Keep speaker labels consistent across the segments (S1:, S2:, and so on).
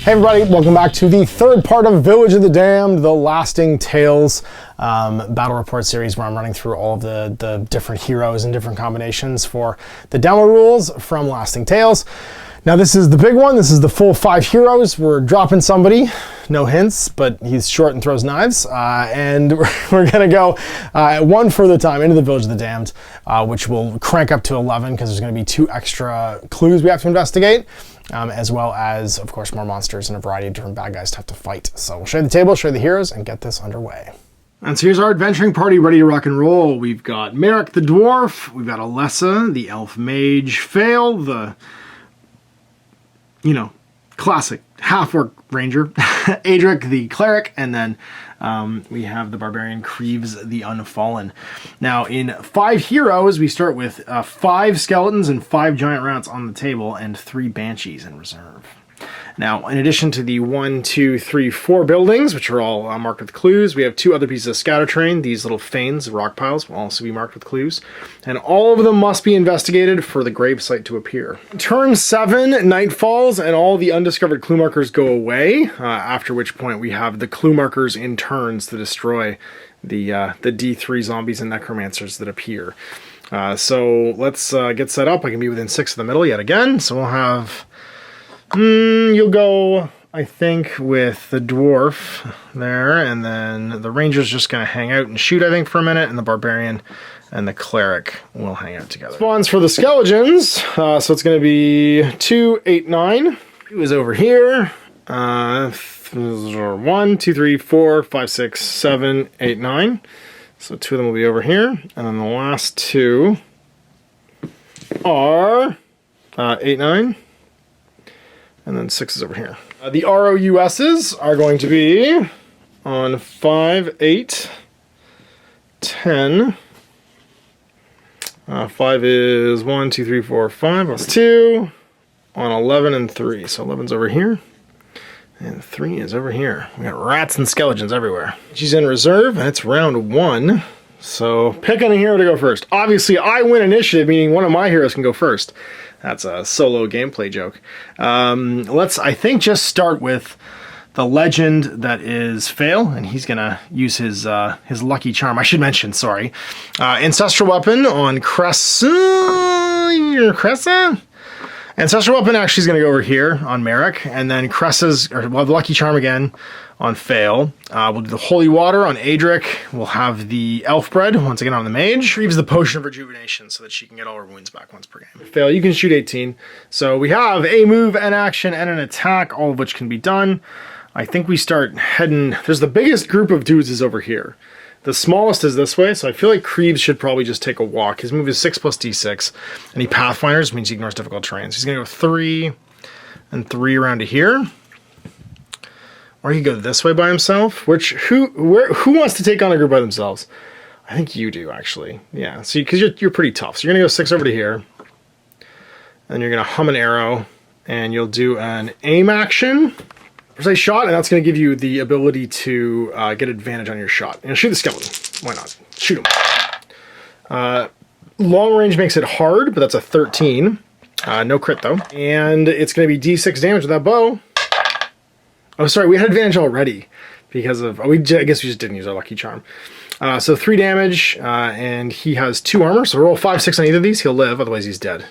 S1: Hey everybody, welcome back to the third part of Village of the Damned, the Lasting Tales battle report series, where I'm running through all of the different heroes and different combinations for the demo rules from Lasting Tales. Now this is the big one. This is the full 5 heroes. We're dropping somebody, no hints, but he's short and throws knives, and we're gonna go one further time into the Village of the Damned, which will crank up to 11 because there's gonna be 2 extra clues we have to investigate. As well as, of course, more monsters and a variety of different bad guys to have to fight. So we'll show you the table, show you the heroes, and get this underway. And so here's our adventuring party ready to rock and roll. We've got Merrick the Dwarf, we've got Alessa, the Elf Mage, Fail, the, classic half-orc ranger, Adric the Cleric, and then we have the Barbarian Creeves the Unfallen. Now in 5 heroes, we start with 5 skeletons and 5 giant rats on the table and 3 banshees in reserve. Now, in addition to the 1, 2, 3, 4 buildings, which are all marked with clues, we have 2 other pieces of scatter terrain. These little fanes, rock piles, will also be marked with clues. And all of them must be investigated for the gravesite to appear. Turn 7, night falls, and all the undiscovered clue markers go away, after which point we have the clue markers in turns to destroy the D3 zombies and necromancers that appear. So let's get set up. I can be within 6 of the middle yet again, so we'll have... you'll go, I think, with the dwarf there, and then the ranger's just going to hang out and shoot, I think, for a minute, and the barbarian and the cleric will hang out together. Spawns for the skeletons, so it's going to be 2, 8, 9. 2 is over here. 1, 2, 3, 4, 5, 6, 7, 8, 9. So 2 of them will be over here, and then the last 2 are 8, 9. And then 6 is over here. The ROUSs are going to be on 5, 8, 10. 5 is 1, 2, 3, 4, 5. That's 2. On 11 and 3. So 11's over here. And 3 is over here. We got rats and skeletons everywhere. She's in reserve, and it's round 1. So pick on a hero to go first. Obviously, I win initiative, meaning one of my heroes can go first. That's a solo gameplay joke. Let's, I think, just start with the legend that is Fail, and he's gonna use his lucky charm. I should mention, sorry, ancestral weapon on Cressa. Ancestral weapon actually is gonna go over here on Merrick, and then Cressa's, or well, the lucky charm again on Fail. We'll do the holy water on Adric. We'll have the elf bread once again on the mage. Reeves the potion of rejuvenation so that she can get all her wounds back once per game. Fail, you can shoot 18. So we have a move, an action, and an attack, all of which can be done. I think we start heading. There's the biggest group of dudes is over here. The smallest is this way, so I feel like Creeves should probably just take a walk. His move is 6 plus D6, and he pathfinders, means he ignores difficult terrains. He's gonna go 3 and 3 around to here. Or he could go this way by himself. Who wants to take on a group by themselves? I think you do, actually. Yeah, so because you're pretty tough. So you're gonna go 6 over to here, and you're gonna hum an arrow, and you'll do an aim action, precise shot, and that's gonna give you the ability to get advantage on your shot. And shoot the skeleton. Why not? Shoot him. Long range makes it hard, but that's a 13. No crit though, and it's gonna be D6 damage with that bow. Oh, sorry, we had advantage already because of... I guess we just didn't use our lucky charm. So 3 damage, and he has 2 armor, so roll 5, 6 on either of these. He'll live, otherwise he's dead.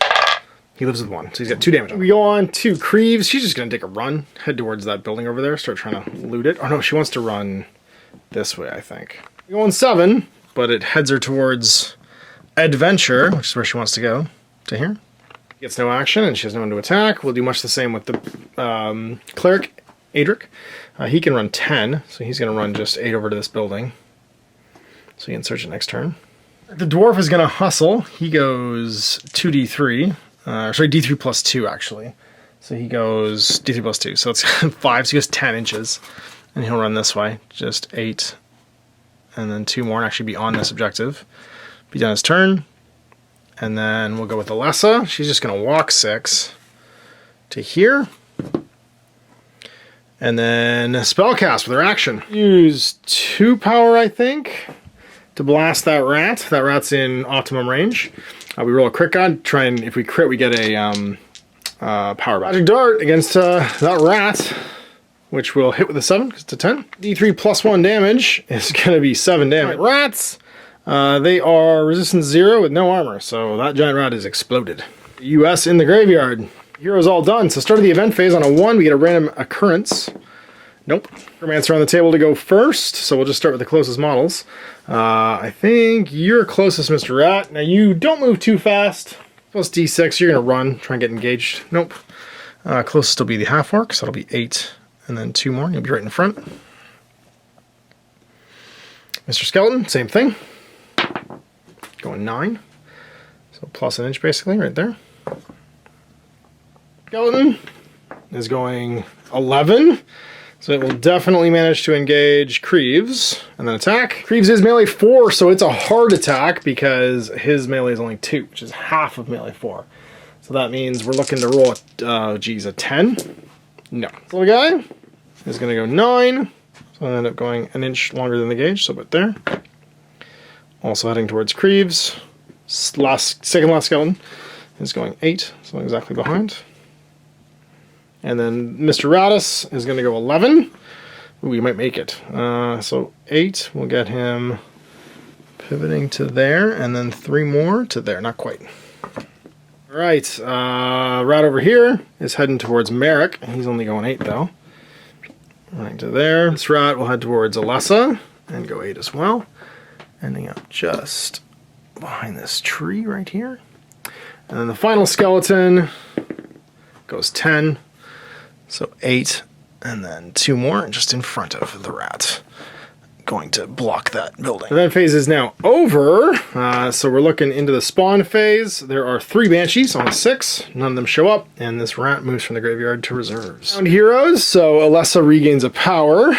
S1: He lives with 1, so he's got 2 damage. We go on to Creeves. She's just going to take a run, head towards that building over there, start trying to loot it. Oh no, she wants to run this way, I think. We go on 7, but it heads her towards Adventure, which is where she wants to go, to here. Gets no action, and she has no one to attack. We'll do much the same with the Cleric, Adric. He can run 10, so he's going to run just 8 over to this building. So he can search it next turn. The dwarf is going to hustle. He goes 2d3. Sorry, d3 plus 2, actually. So he goes d3 plus 2. So it's 5, so he goes 10 inches. And he'll run this way. Just 8. And then 2 more, and actually be on this objective. Be done his turn. And then we'll go with Alessa. She's just going to walk 6 to here. And then spellcast with her action. Use 2 power, I think, to blast that rat. That rat's in optimum range. We roll a crit god. Try and, if we crit, we get a power badge. Magic dart against that rat. which will hit with a 7 because it's a 10. D3 plus 1 damage is going to be 7 damage. Right, rats! They are resistance 0 with no armor, so that giant rat is exploded. US in the graveyard. Hero's all done. So start of the event phase on a 1, we get a random occurrence. Nope. Necromancer on the table to go first, so we'll just start with the closest models. I think you're closest, Mr. Rat. Now you don't move too fast. Plus D6, you're going to run, try and get engaged. Nope. Closest will be the half-orc, so that'll be 8, and then 2 more, you'll be right in front. Mr. Skeleton, same thing. Going 9. So plus an inch basically, right there. Skeleton is going 11. So it will definitely manage to engage Creeves and then attack. Creeves is melee 4, so it's a hard attack because his melee is only 2, which is half of melee 4. So that means we're looking to roll a 10. No. This little guy is going to go 9. So I'll end up going an inch longer than the gauge, so about there. Also heading towards Creeves. Second last skeleton is going 8, so exactly behind. And then Mr. Radis is going to go 11. Ooh, we might make it. So 8 will get him pivoting to there, and then 3 more to there. Not quite. All right, Rat over here is heading towards Merrick. He's only going 8 though. Running to there. This Rat will head towards Alessa and go 8 as well. Ending up just behind this tree right here. And then the final skeleton goes 10. So 8, and then 2 more just in front of the rat. Going to block that building. The event phase is now over, so we're looking into the spawn phase. There are 3 banshees on a 6. None of them show up, and this rat moves from the graveyard to reserves. Found heroes, so Alessa regains a power,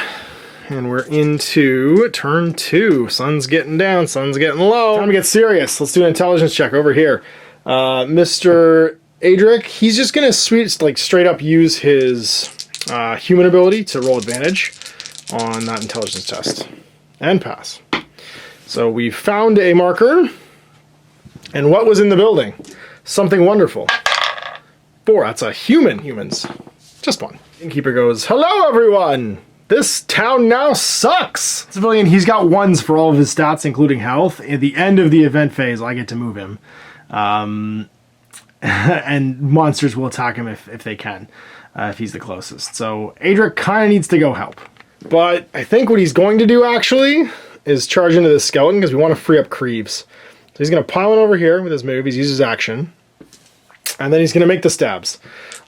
S1: and we're into turn 2. Sun's getting down, sun's getting low. Time to get serious. Let's do an intelligence check over here. Mr. Adric, he's just going to straight up use his human ability to roll advantage on that intelligence test. And pass. So we found a marker. And what was in the building? Something wonderful. 4, that's a humans. Just 1. Innkeeper goes, hello everyone! This town now sucks! Civilian, he's got 1s for all of his stats, including health. At the end of the event phase, I get to move him. And monsters will attack him if they can, if he's the closest. So Adric kind of needs to go help. But I think what he's going to do actually is charge into the skeleton because we want to free up Creeves. So he's going to pile in over here with his move. He's used his action. And then he's going to make the stabs.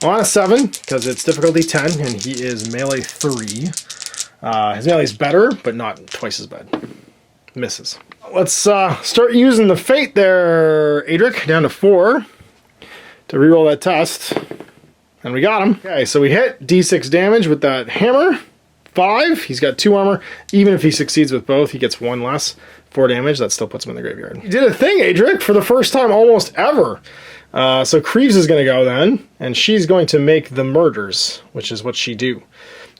S1: On a 7, because it's difficulty 10, and he is melee 3. His melee is better, but not twice as bad. Misses. Let's start using the fate there, Adric, down to 4. To reroll that test, and we got him. Okay, so we hit D6 damage with that hammer. 5, he's got 2 armor. Even if he succeeds with both, he gets 1 less. 4 damage, that still puts him in the graveyard. You did a thing, Adric, for the first time almost ever. So Creeves is going to go then, and she's going to make the murders, which is what she do.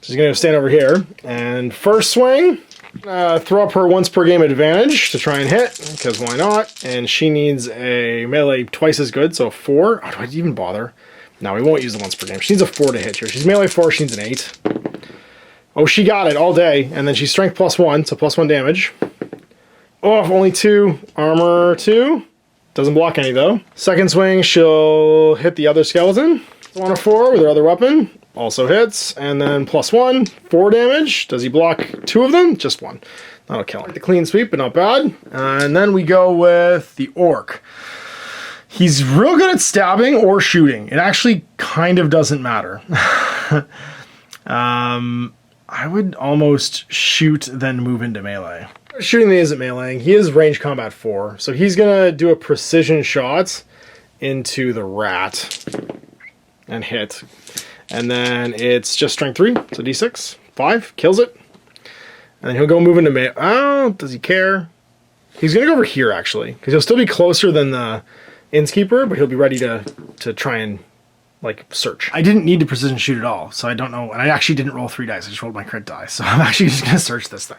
S1: She's going to stand over here, and first swing, throw up her once per game advantage to try and hit, because why not? And she needs a melee twice as good, so 4. Oh, do I even bother? No, we won't use the once per game. She needs a 4 to hit here. She's melee 4, she needs an 8. Oh, she got it all day, and then she's strength +1, so +1 damage. Oh, only 2. Armor 2. Doesn't block any, though. Second swing, she'll hit the other skeleton. On a 4 with her other weapon. Also hits, and then +1, 4 damage. Does he block 2 of them? Just 1. That'll kill him. The clean sweep, but not bad. And then we go with the orc. He's real good at stabbing or shooting. It actually kind of doesn't matter. I would almost shoot, then move into melee. Shooting isn't meleeing. He is range combat 4, so he's gonna do a precision shot into the rat and hit. And then it's just strength 3, so D6. 5, kills it. And then he'll go move into melee. Oh, does he care? He's gonna go over here, actually, because he'll still be closer than the Innkeeper, but he'll be ready to try and, like, search. I didn't need to precision shoot at all, so I don't know. And I actually didn't roll 3 dice. I just rolled my crit die, so I'm actually just gonna search this thing.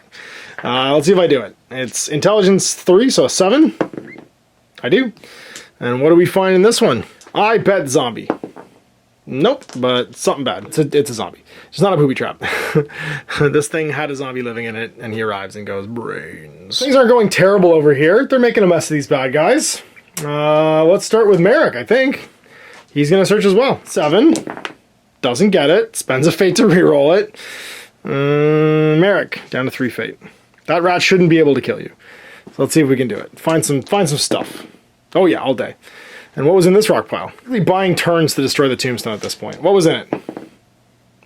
S1: Let's see if I do it. It's intelligence 3, so a 7. I do. And what do we find in this one? I bet zombie. Nope, but something bad. It's a zombie. It's not a booby trap. This thing had a zombie living in it, and he arrives and goes, brains. Things aren't going terrible over here. They're making a mess of these bad guys. Let's start with Merrick, I think. He's going to search as well. 7. Doesn't get it. Spends a fate to reroll it. Merrick, down to 3 fate. That rat shouldn't be able to kill you. So let's see if we can do it. Find some stuff. Oh yeah, all day. And what was in this rock pile? Really buying turns to destroy the tombstone at this point. What was in it?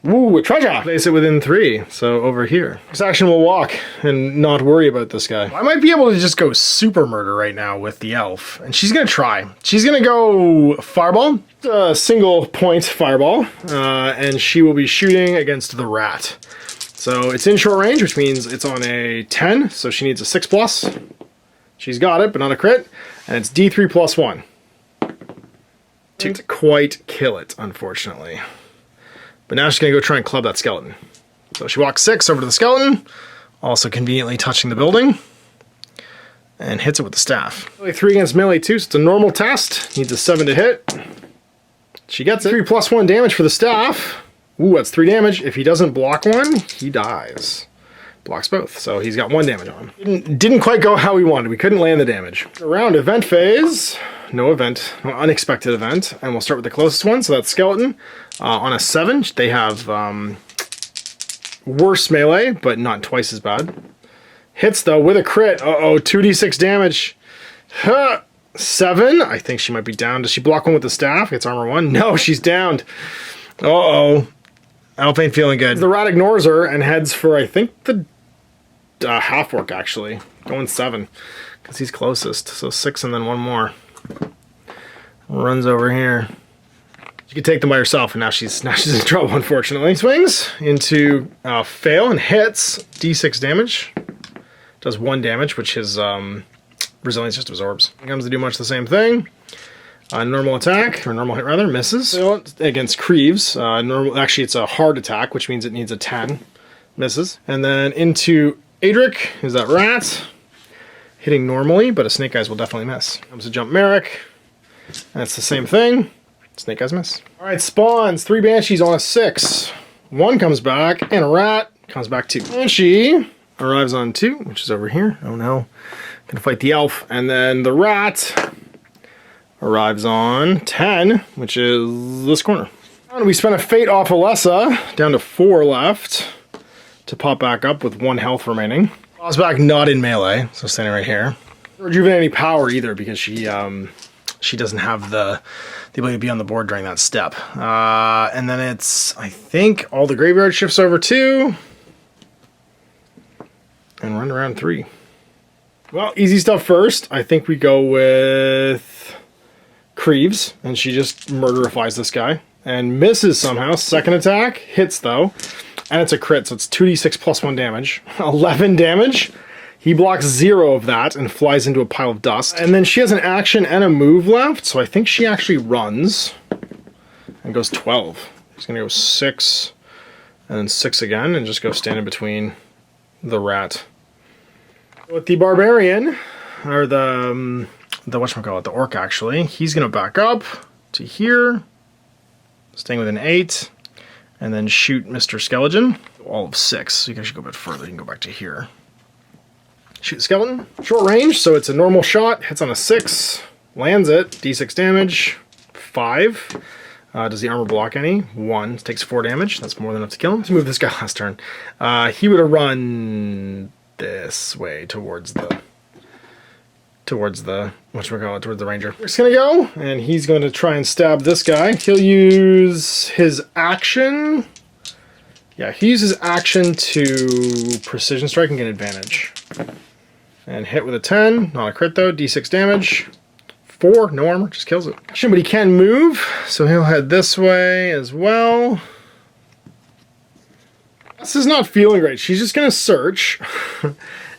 S1: Ooh, a treasure! Place it within 3, so over here. This action will walk and not worry about this guy. I might be able to just go super murder right now with the elf. And she's gonna try. She's gonna go fireball. A single point fireball. And she will be shooting against the rat. So it's in short range, which means it's on a 10. So she needs a 6+. She's got it, but not a crit. And it's D3 plus 1. Didn't quite kill it, unfortunately. But now she's going to go try and club that skeleton. So she walks 6 over to the skeleton, also conveniently touching the building, and hits it with the staff. Melee 3 against melee 2, so it's a normal test. Needs a 7 to hit. She gets it. 3 plus 1 damage for the staff. Ooh, that's 3 damage. If he doesn't block one, he dies. Blocks both, so he's got 1 damage on him. Didn't quite go how we wanted. We couldn't land the damage. Around event phase. No event, no unexpected event, and we'll start with the closest one, so that's skeleton. On a 7, they have worse melee, but not twice as bad. Hits though with a crit. Uh-oh, 2d6 damage. Huh. 7, I think she might be down. Does she block one with the staff? Gets armor 1? No, she's downed. Uh-oh. Elf ain't feeling good. The rat ignores her and heads for, I think, the half-orc, actually. Going 7, because he's closest. So 6 and then 1 more. Runs over here. You could take them by yourself, and now she's in trouble, unfortunately. Swings into fail and hits. D6 damage. Does 1 damage, which his resilience just absorbs. Comes to do much the same thing. Normal attack, or normal hit rather, misses. So against Creeves. Actually, it's a hard attack, which means it needs a 10. Misses. And then into Adric, is that rat. Hitting normally, but a Snake Eyes will definitely miss. Comes to jump Merrick. And it's the same thing. Snake Eyes miss. Alright, spawns. 3 Banshees on a 6. 1 comes back, and a rat comes back 2. Banshee arrives on 2, which is over here. Oh no. Gonna fight the elf. And then the rat arrives on 10, which is this corner. And we spent a fate off Alessa, down to 4 left, to pop back up with 1 health remaining. Paws back not in melee, so standing right here. Rejuvenating power either, because she doesn't have the ability to be on the board during that step. And then it's, I think, all the graveyard shifts over 2. And run around 3. Well, easy stuff first. I think we go with Creeves, and she just murderifies this guy. And misses somehow. Second attack. Hits, though. And it's a crit, so it's 2d6 plus 1 damage. 11 damage. He blocks 0 of that and flies into a pile of dust. And then she has an action and a move left, so I think she actually runs and goes 12. She's going to go 6 and then 6 again and just go stand in between the rat. With the barbarian, or the whatchamacallit, the orc actually, he's going to back up to here, staying within 8, and then shoot Mr. Skeleton. All of 6, so you can actually go a bit further. You can go back to here. Shoot the skeleton. Short range, so it's a normal shot. Hits on a 6. Lands it. D6 damage. 5. Does the armor block any? 1. Takes 4 damage. That's more than enough to kill him. Let's move this guy last turn. He would have run this way towards the whatchamacallit, towards the ranger. We're just gonna go, and he's going to try and stab this guy. He'll use his action. Yeah, he uses action to precision strike and get advantage. And hit with a 10, not a crit though, d6 damage. 4, no armor, just kills it. Action, but he can move, so he'll head this way as well. This is not feeling great. She's just gonna search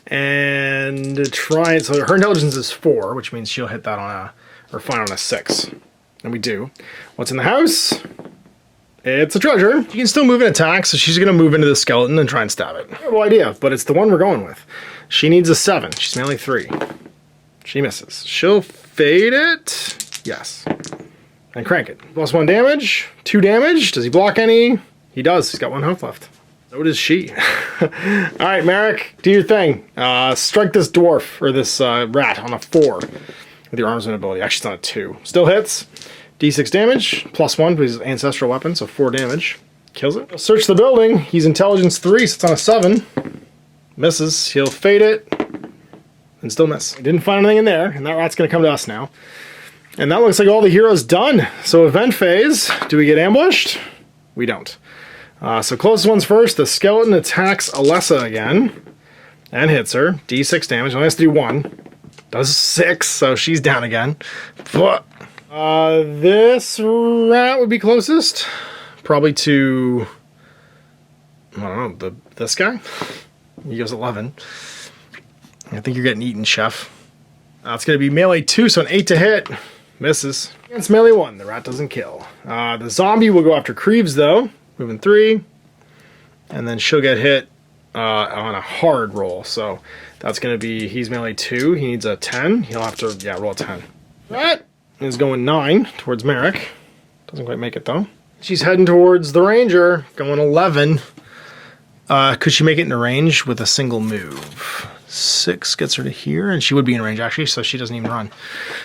S1: and try. So her intelligence is 4, which means she'll hit that on or find on a 6. And we do. What's in the house? It's a treasure. She can still move and attack, so she's gonna move into the skeleton and try and stab it. Terrible idea, but it's the one we're going with. She needs a 7. She's melee 3. She misses. She'll fade it. Yes. and crank it. +1 damage, 2 damage. Does he block any? He does. He's got 1 health left. So does she. All right, Merrick, do your thing. Strike this dwarf, or this rat, on a 4 with your armsman ability. Actually, it's on a 2. Still hits. D6 damage, +1 for his ancestral weapon, so 4 damage. Kills it. Search the building. He's intelligence 3, so it's on a 7. Misses. He'll fade it and still miss. He didn't find anything in there, and that rat's going to come to us now. And that looks like all the heroes done. So event phase. Do we get ambushed? We don't. So closest ones first. The skeleton attacks Alessa again and hits her. D6 damage. Only has to do 1. Does 6, so she's down again. This rat would be closest. Probably to, I don't know, this guy? He goes 11. I think you're getting eaten, chef. It's going to be melee 2, so an 8 to hit. Misses. Against melee 1, the rat doesn't kill. The zombie will go after Creeves, though. Moving 3. And then she'll get hit on a hard roll. So that's going to be, he's melee 2. He needs a 10. He'll have to, yeah, roll a 10. Rat is going 9 towards Merrick. Doesn't quite make it, though. She's heading towards the ranger, going 11. Could she make it in range with a single move? 6 gets her to here, and she would be in range, actually, so she doesn't even run.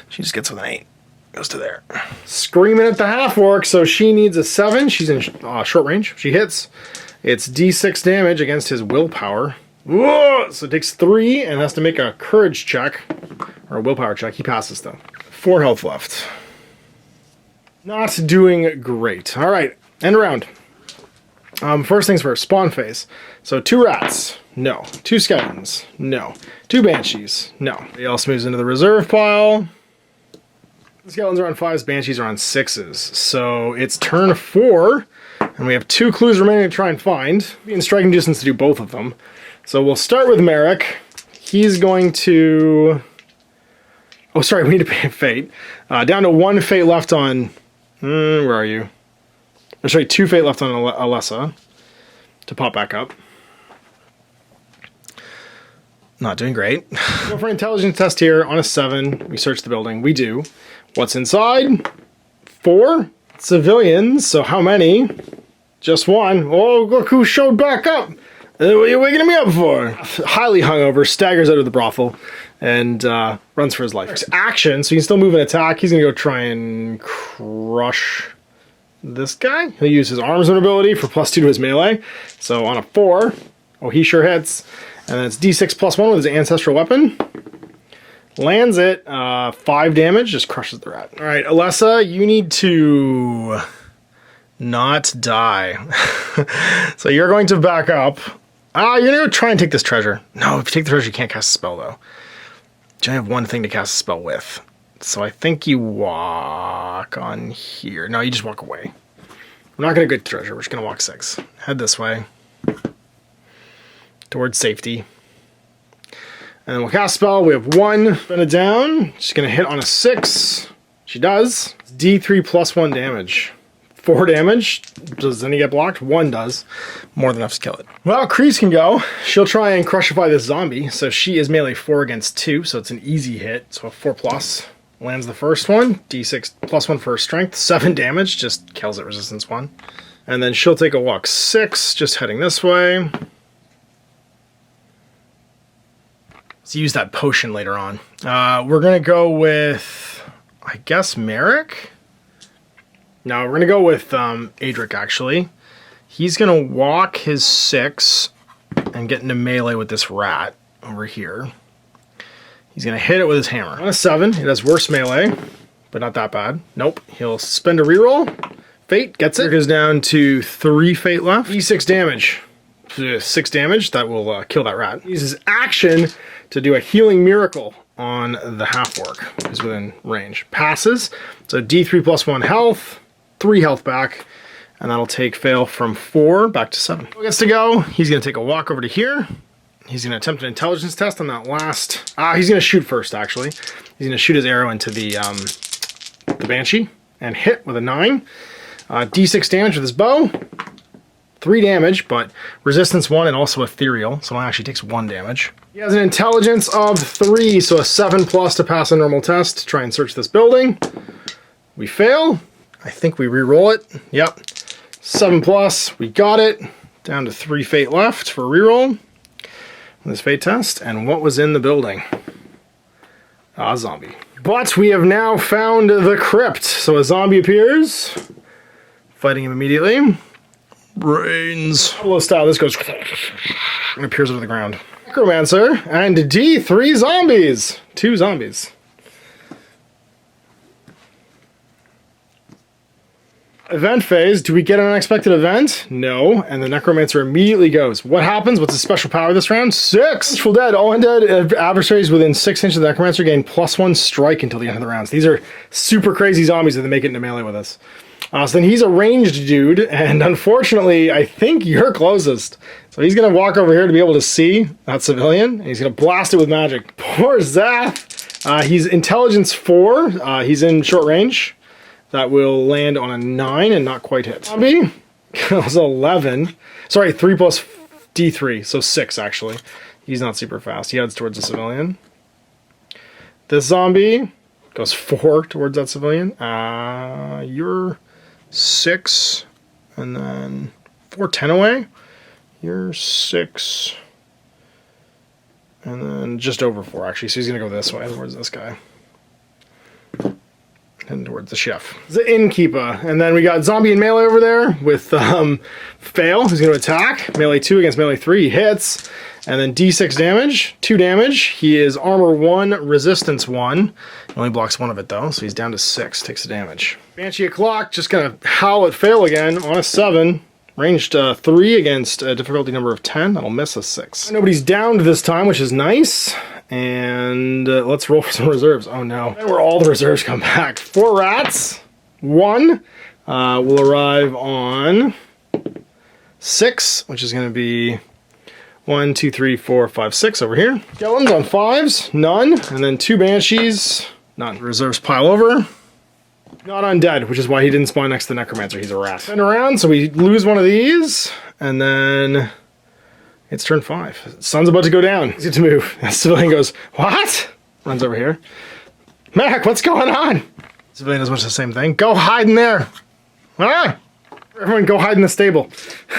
S1: She just gets with an 8. Goes to there. Screaming at the half-orc, so she needs a 7. She's in short range. She hits. It's D6 damage against his willpower. Whoa! So it takes 3 and has to make a courage check, or a willpower check. He passes, though. 4 health left. Not doing great. All right, end round. First things first, spawn phase. So 2 rats, no. 2 skeletons, no. 2 banshees, no. Everybody else moves into the reserve pile. The skeletons are on 5s, banshees are on 6s. So it's turn 4, and we have 2 clues remaining to try and find. Be in striking distance to do both of them. So we'll start with Merrick. He's going to... Oh, sorry, we need to pay fate. Down to 1 fate left on... where are you? Or sorry, 2 fate left on Alessa to pop back up. Not doing great. Go for an intelligence test here on a 7. We search the building. We do. What's inside? 4 civilians. So how many? Just 1. Oh, look who showed back up. What are you waking me up for? Highly hungover, staggers out of the brothel, and runs for his life. Action, so he can still move and attack. He's going to go try and crush this guy. He'll use his armsman ability for +2 to his melee. So on a 4, oh, he sure hits. And then it's D6 +1 with his ancestral weapon. Lands it, 5 damage, just crushes the rat. All right, Alessa, you need to not die. So you're going to back up. You're going to go try and take this treasure. No, if you take the treasure, you can't cast a spell, though. You only have 1 thing to cast a spell with. So I think you walk on here. No, you just walk away. We're not going to get the treasure. We're just going to walk 6. Head this way. Towards safety. And then we'll cast spell. We have 1. Spin it down. She's going to hit on a 6. She does. It's D3 +1 damage. 4 damage. Does any get blocked? 1 does. More than enough to kill it. Well, Kreese can go. She'll try and crushify this zombie. So she is melee 4 against 2. So it's an easy hit. So a 4+. Lands the first one. D6 +1 for her strength. 7 damage. Just kills it. Resistance 1. And then she'll take a walk 6. Just heading this way. Let's use that potion later on. We're going to go with, I guess, Merrick? No, we're going to go with Adric, actually. He's going to walk his 6 and get into melee with this rat over here. He's going to hit it with his hammer. On a 7, it has worse melee, but not that bad. Nope. He'll spend a reroll. Fate gets it. It goes down to 3 fate left. E6 damage. 6 damage. That will kill that rat. He uses action to do a healing miracle on the half-orc who's within range. Passes. So D3 +1 health. 3 health back. And that'll take fail from 4 back to 7. He gets to go. He's going to take a walk over to here. He's going to attempt an intelligence test on that last... he's going to shoot first, actually. He's going to shoot his arrow into the Banshee and hit with a 9. D6 damage with his bow. 3 damage, but resistance 1 and also ethereal, so it actually takes 1 damage. He has an intelligence of 3, so a 7+ to pass a normal test to try and search this building. We fail. I think we re-roll it. Yep. 7+. We got it. Down to 3 fate left for reroll. This fate test. And what was in the building? A zombie. But we have now found the crypt. So a zombie appears. Fighting him immediately. Brains. Hello style. This goes and appears over the ground. Necromancer and D3 zombies. 2 zombies. Event phase. Do we get an unexpected event? No. And the Necromancer immediately goes. What happens? What's the special power this round? 6! Full dead. All undead adversaries within 6 inches of the Necromancer gain +1 strike until the end of the rounds. These are super crazy zombies that they make it into melee with us. So then he's a ranged dude, and unfortunately, I think you're closest. So he's going to walk over here to be able to see that civilian, and he's going to blast it with magic. Poor Zath. He's intelligence 4. He's in short range. That will land on a 9 and not quite hit. Zombie goes 11. Sorry, 3 plus D3, so 6 actually. He's not super fast. He heads towards the civilian. This zombie goes 4 towards that civilian. You're 6, and then 4, 10 away. You're 6, and then just over 4 actually. So he's gonna go this way towards this guy. And towards the chef. The innkeeper. And then we got zombie and melee over there with Fail, who's going to attack. Melee 2 against melee 3. He hits. And then D6 damage. 2 damage. He is armor 1, resistance 1. He only blocks 1 of it though, so he's down to 6. Takes the damage. Banshee o'clock, just going to howl at Fail again on a 7. Ranged 3 against a difficulty number of 10. That'll miss a 6. Nobody's downed this time, which is nice. And let's roll for some reserves. Oh no. And where all the reserves come back. 4 rats. 1 will arrive on 6, which is going to be 1, 2, 3, 4, 5, 6 over here. Skeletons on 5s. None. And then 2 banshees. None. Reserves pile over. Not undead, which is why he didn't spawn next to the Necromancer. He's a rat. Spin around, so we lose one of these. And then it's turn 5. Sun's about to go down. He's get to move. The civilian goes, what? Runs over here. Mac, what's going on? Civilian does much the same thing. Go hide in there. Ah! Everyone go hide in the stable.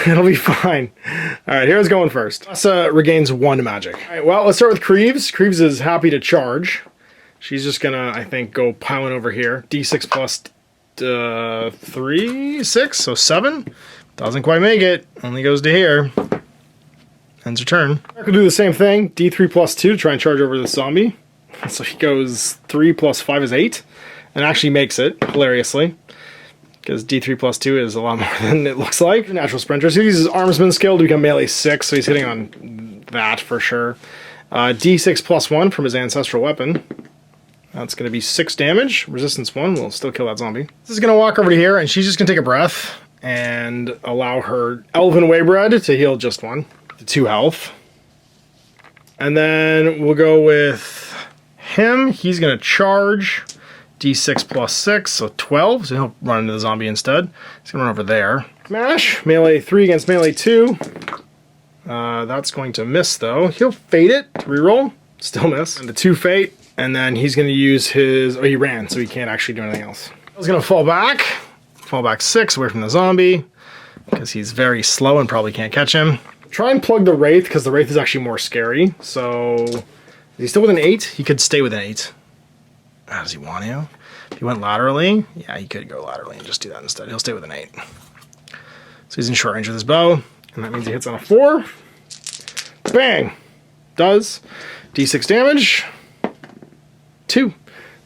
S1: It'll be fine. Alright, here's going first. Tessa regains 1 magic. Alright, well, let's start with Creeves. Creeves is happy to charge. She's just gonna, I think, go piling over here. D6 plus 3, 6, so 7. Doesn't quite make it. Only goes to here. Ends her turn. I could do the same thing. D3 plus 2 to try and charge over this zombie. So he goes 3 plus 5 is 8. And actually makes it, hilariously. Because D3 plus 2 is a lot more than it looks like. Natural sprinter. So he uses Armsman skill to become melee 6. So he's hitting on that for sure. D6 plus 1 from his ancestral weapon. That's going to be 6 damage. Resistance 1 will still kill that zombie. This is going to walk over to here, and she's just going to take a breath and allow her Elven Waybread to heal just 1. The 2 health. And then we'll go with him. He's going to charge. D6 plus 6, so 12. So he'll run into the zombie instead. He's going to run over there. Smash. Melee 3 against melee 2. That's going to miss, though. He'll fate it to reroll. Still miss. And the 2 fate. And then he's going to use his... Oh, he ran, so he can't actually do anything else. He's going to fall back. Fall back 6 away from the zombie. Because he's very slow and probably can't catch him. Try and plug the Wraith, because the Wraith is actually more scary. So... Is he still with an 8? He could stay with an 8. How does he want to? If he went laterally... Yeah, he could go laterally and just do that instead. He'll stay with an 8. So he's in short range with his bow. And that means he hits on a 4. Bang! Does. D6 damage. 2.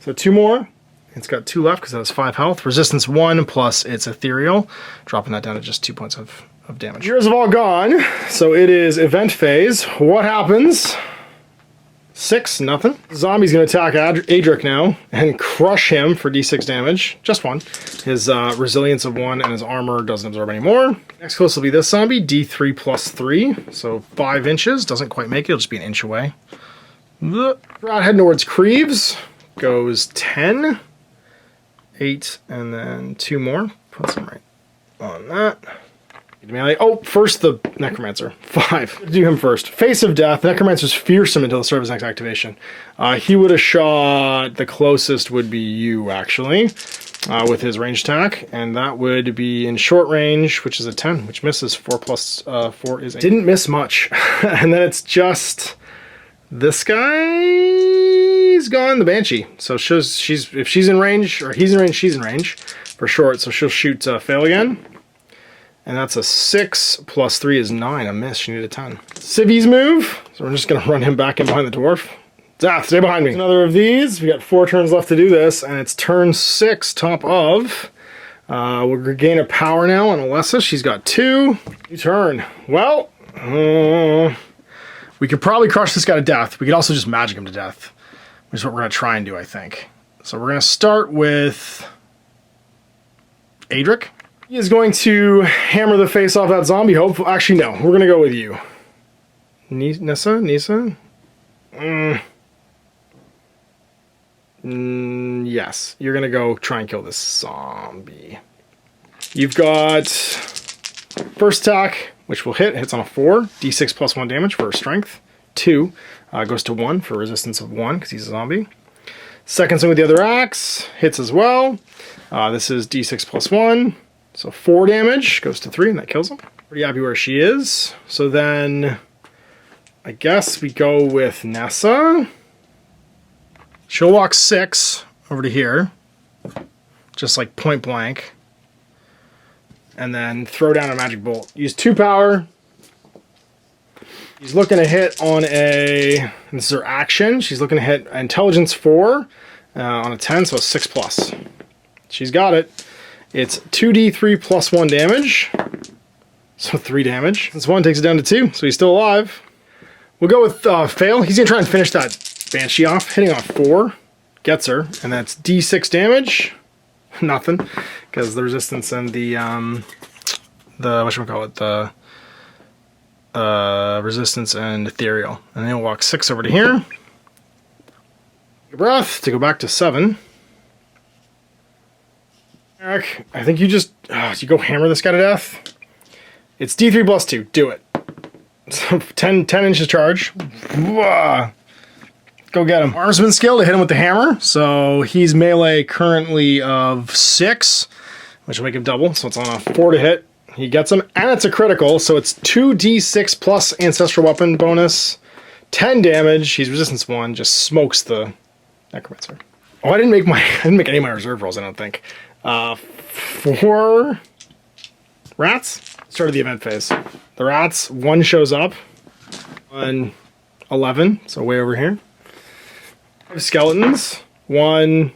S1: So 2 more. It's got 2 left because it has 5 health. Resistance 1 plus its ethereal. Dropping that down to just 2 points of damage. Years have all gone. So it is event phase. What happens? 6, nothing. Zombie's going to attack Adric now and crush him for d6 damage. Just 1. His resilience of 1 and his armor doesn't absorb any more. Next close will be this zombie. D3 plus 3. So 5 inches. Doesn't quite make it. It'll just be an inch away. Right, heading towards Creeves. Goes 10. 8 and then 2 more. Put some right on that. Melee. Oh, first the Necromancer. 5. Do him first. Face of Death. Necromancer's fearsome until the start of his next activation. He would have shot... The closest would be you, actually. with his range attack, and that would be in short range, which is a 10, which misses. 4 plus 4 is 8. Didn't miss much. And then it's just this guy's gone, the Banshee. So if she's in range, or he's in range, she's in range for short. So she'll shoot fail again. And that's a 6 plus 3 is 9, a miss. She needed a 10. Civi's move, so we're just gonna run him back in behind the dwarf. Zath, stay behind me. Another of these. We got 4 turns left to do this, and it's turn 6, top of. We'll gain a power now on Alessa. She's got 2. New turn. Well, we could probably crush this guy to death. We could also just magic him to death, which is what we're gonna try and do, I think. So we're gonna start with Adric. He is going to hammer the face off that zombie. Hopefully, actually, no. We're gonna go with you, Nissa. Yes, you're gonna go try and kill this zombie. You've got first attack, which will hit. Hits on a 4. D6 plus 1 damage for strength. 2 goes to 1 for resistance of 1 because he's a zombie. Second swing with the other axe hits as well. This is D6 plus 1, so 4 damage goes to 3, and that kills him. Pretty happy where she is. So then, I guess we go with Nessa. She'll walk 6 over to here, just like point blank, and then throw down a magic bolt. Use 2 power. He's looking to hit on a, this is her action, she's looking to hit intelligence 4 on a 10, so a 6 plus. She's got it. It's 2d3 plus 1 damage, so 3 damage. This one takes it down to 2, so he's still alive. We'll go with fail. He's gonna try and finish that Banshee off, hitting on 4, gets her, and that's D6 damage. Nothing, because the resistance and the whatchamacallit, the resistance and ethereal. And then he'll walk 6 over to here. Take a breath to go back to 7. Eric, I think you just you go hammer this guy to death. It's D3 plus 2. Do it. So 10 inches charge. Go get him. Marksman skill to hit him with the hammer. So he's melee currently of 6, which will make him double. So it's on a 4 to hit. He gets him, and it's a critical. So it's 2d6 plus ancestral weapon bonus, 10 damage. He's resistance 1. Just smokes the Necromancer. Oh, I didn't make any of my reserve rolls, I don't think. 4 rats. Started the event phase. The rats, 1 shows up on 11, so way over here. Skeletons, one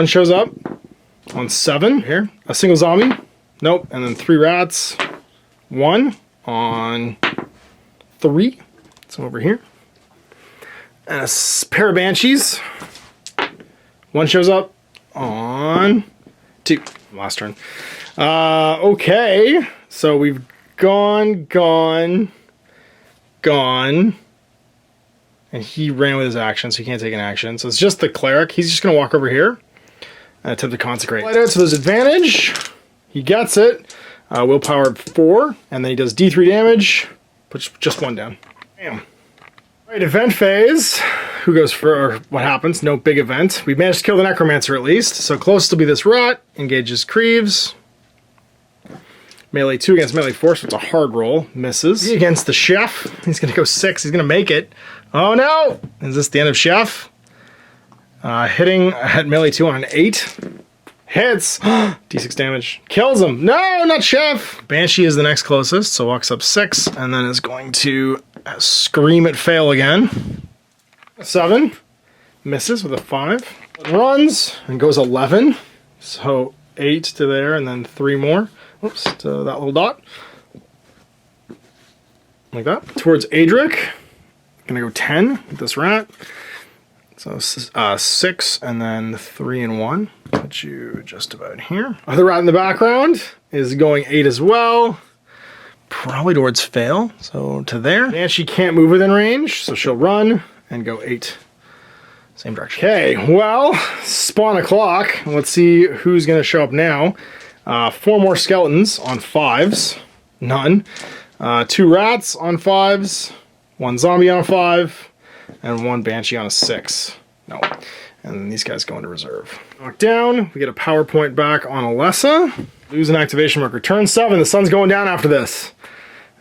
S1: shows up on 7 here. A single zombie, nope, and then 3 rats. 1 on 3, so over here. And a pair of banshees. 1 shows up on 2. Last turn. Okay, so we've gone, and he ran with his action, so he can't take an action. So it's just the cleric. He's just going to walk over here and attempt to consecrate. So there's advantage. He gets it. Willpower 4, and then he does D3 damage. Puts just 1 down. Bam. All right, event phase. Who goes for what happens? No big event. We managed to kill the Necromancer at least. So closest will be this rat. Engages Creeves. Melee 2 against melee 4, so it's a hard roll. Misses. Against the chef. He's going to go 6. He's going to make it. Oh no! Is this the end of chef? Hitting at melee 2 on an 8. Hits. D6 damage. Kills him. No, not chef! Banshee is the next closest, so walks up 6, and then is going to scream at fail again. 7. Misses with a 5. Runs and goes 11. So 8 to there, and then 3 more. Oops, to that little dot. Like that. Towards Adric. Gonna go 10 with this rat. So 6 and then 3 and 1. Put you just about here. Other rat in the background is going 8 as well. Probably towards fail. So to there. And she can't move within range, so she'll run and go 8. Same direction. Okay, well, spawn a clock. Let's see who's gonna show up now. 4 more skeletons on 5s. None. 2 rats on 5s. 1 zombie on a 5. And 1 banshee on a 6. No. And then these guys go into reserve. Knock down, we get a power point back on Alessa. Lose an activation marker. Turn 7, the sun's going down after this.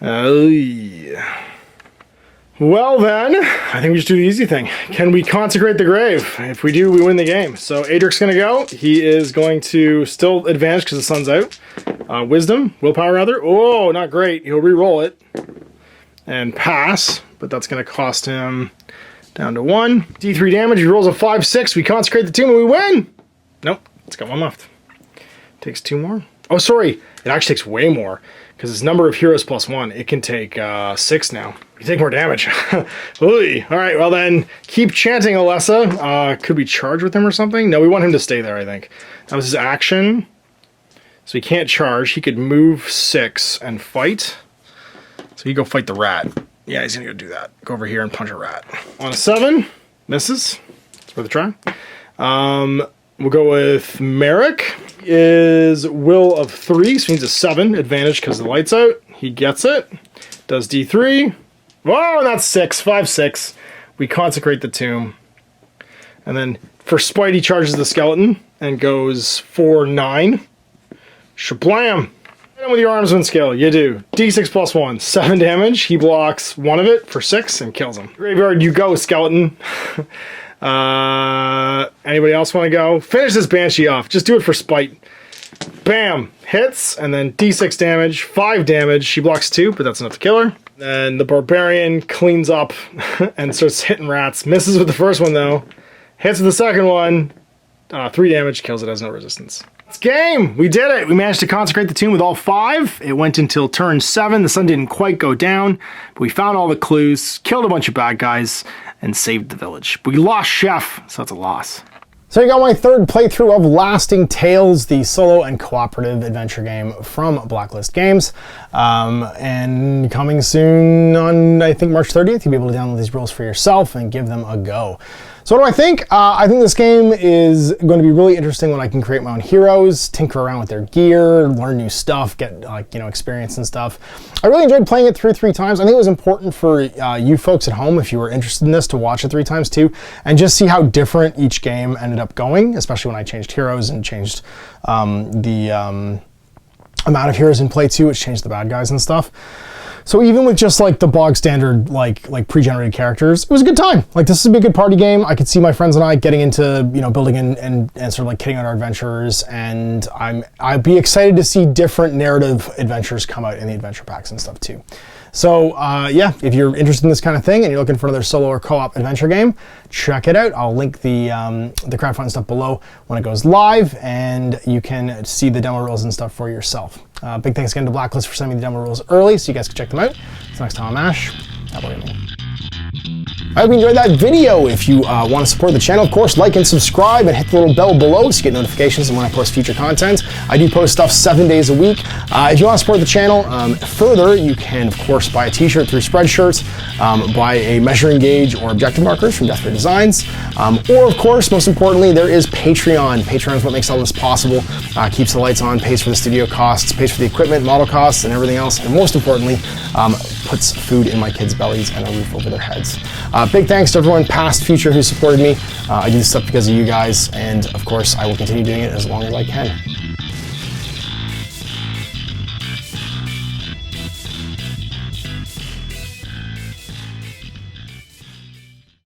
S1: Yeah. Well then, I think we just do the easy thing. Can we consecrate the grave? If we do, we win the game. So Adric's gonna go. He is going to still advantage because the sun's out. Wisdom, willpower rather. Oh, not great. He'll re-roll it and pass, but that's gonna cost him down to 1. D3 damage, he rolls a 5-6. We consecrate the tomb and we win. Nope, it's got 1 left. Takes 2 more. Oh, sorry, it actually takes way more because it's number of heroes plus 1. It can take 6 now. You take more damage. Ooh. All right, well then, keep chanting, Alessa. Could we charge with him or something? No, we want him to stay there, I think. That was his action. So he can't charge. He could move 6 and fight. So he go fight the rat. Yeah, he's gonna go do that. Go over here and punch a rat. On a 7, misses. It's worth a try. We'll go with Merrick. Is will of 3, so he needs a 7 advantage because the light's out. He gets it. Does D3. Whoa, that's 6. 5-6. We consecrate the tomb. And then for spite, he charges the skeleton and goes 4-9. Shablam! And with your armsman skill, you do. D6 plus 1, 7 damage. He blocks 1 of it for 6 and kills him. Graveyard, you go, skeleton. Anybody else want to go? Finish this Banshee off. Just do it for spite. Bam! Hits, and then D6 damage, 5 damage. She blocks 2, but that's enough to kill her. Then the Barbarian cleans up and starts hitting rats. Misses with the first one, though. Hits with the second one. 3 damage, kills it, has no resistance. It's game! We did it! We managed to consecrate the tomb with all 5. It went until turn 7. The sun didn't quite go down, but we found all the clues, killed a bunch of bad guys, and saved the village. We lost Chef, so that's a loss. So you got my 3rd playthrough of Lasting Tales, the solo and cooperative adventure game from Blacklist Games. And coming soon on, I think, March 30th, you'll be able to download these rules for yourself and give them a go. So what do I think? I think this game is going to be really interesting when I can create my own heroes, tinker around with their gear, learn new stuff, get experience and stuff. I really enjoyed playing it through 3 times. I think it was important for you folks at home, if you were interested in this, to watch it 3 times too, and just see how different each game ended up going, especially when I changed heroes and changed the amount of heroes in play too, which changed the bad guys and stuff. So even with just like the bog standard, like pre-generated characters, it was a good time. Like, this would be a good party game. I could see my friends and I getting into, building and sort of like kitting out our adventures. And I'd be excited to see different narrative adventures come out in the adventure packs and stuff too. So yeah, if you're interested in this kind of thing and you're looking for another solo or co-op adventure game, check it out. I'll link the crowdfunding stuff below when it goes live, and you can see the demo rules and stuff for yourself. Big thanks again to Blacklist for sending me the demo rules early so you guys can check them out. Until next time, I'm Ash. Have a good one. I hope you enjoyed that video. If you want to support the channel, of course, like and subscribe and hit the little bell below so you get notifications when I post future content. I do post stuff 7 days a week. If you want to support the channel further, you can, of course, buy a t-shirt through Spreadshirts, buy a measuring gauge or objective markers from Deathray Designs, or, of course, most importantly, there is Patreon. Patreon is what makes all this possible, keeps the lights on, pays for the studio costs, pays for the equipment, model costs, and everything else, and most importantly, puts food in my kids' bellies and a roof over their heads. Big thanks to everyone, past, future, who supported me. I do this stuff because of you guys, and of course, I will continue doing it as long as I can.